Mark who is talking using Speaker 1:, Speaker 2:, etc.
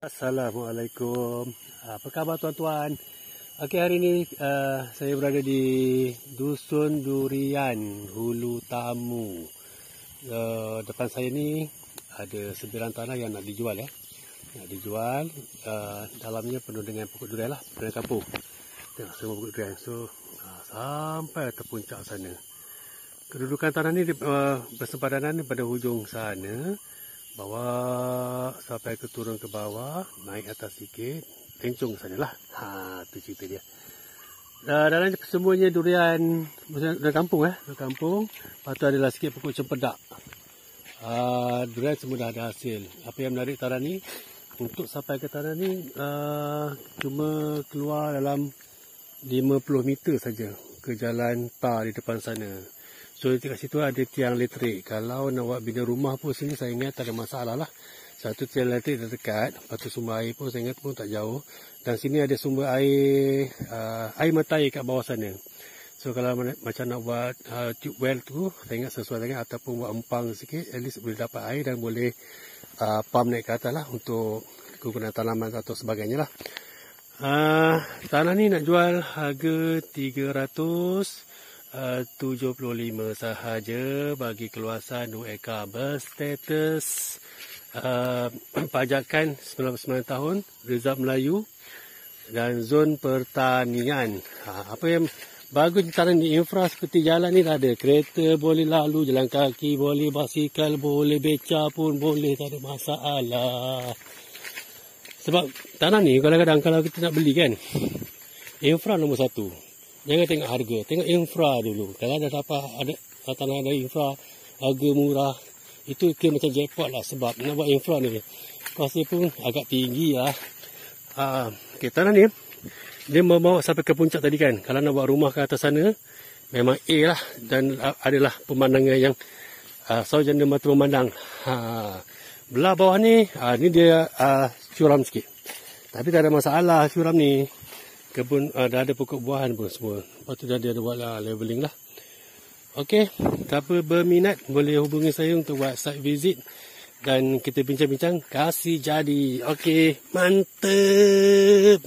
Speaker 1: Assalamualaikum. Apa khabar tuan-tuan? Okey, hari ini saya berada di Dusun Durian, Hulu Tamu. Depan saya ni ada 9 tanah yang nak dijual ya. Nak dijual. Dalamnya penuh dengan pokok durian lah, durian kampung. Tengok semua pokok durian. So sampai ke puncak sana. Kedudukan tanah ni bersempadanan pada hujung sana. Bawa sampai ke turun ke bawah, naik atas sikit, tencung sana lah. Tu cerita dia. Dalam semuanya durian kampung durian kampung. Lepas tu adalah sikit pokok cempedak. Durian semua dah ada hasil. Apa yang menarik tanah ni, untuk sampai ke tanah ni cuma keluar dalam 50 meter saja ke jalan tar di depan sana. So dekat situ ada tiang elektrik. Kalau nak buat bina rumah pun sini saya ingat tak ada masalah lah. Satu tiang elektrik dah dekat. Lepas tu sumber air pun saya ingat pun tak jauh. Dan sini ada sumber air mata air kat bawah sana. So kalau macam nak buat tube well tu, saya ingat sesuai sangat. Ataupun buat empang sikit, at least boleh dapat air dan boleh pump naik ke atas lah untuk kegunaan tanaman atau sebagainya lah. Tanah ni nak jual harga 375 sahaja bagi keluasan 2 ekar, berstatus pajakan 99 tahun, Reserve Melayu dan zon pertanian. Apa yang bagus di tanah ni, infra seperti jalan ni dah ada. Kereta boleh lalu, jalan kaki boleh, basikal boleh, beca pun boleh, tak ada masalah. Sebab tanah ni kadang-kadang kalau kita nak beli kan, infra nombor satu. Jangan tengok harga, tengok infra dulu. Kalau dah dapat ada tanah ada infra, harga murah, itu kira macam jackpot lah. Sebab nak buat infra ni, kos dia pun agak tinggi lah. Okay, tanah ni, dia membawa sampai ke puncak tadi kan. Kalau nak buat rumah ke atas sana, memang A lah. Dan adalah pemandangan yang sarjana mata memandang. Belah bawah ni, ni dia curam sikit. Tapi tak ada masalah curam ni. Kebun dah ada pokok buahan pun semua. Lepas tu dah dia ada buat leveling lah. Okey, siapa berminat boleh hubungi saya untuk buat site visit dan kita bincang-bincang kasih jadi. Okey, mantap.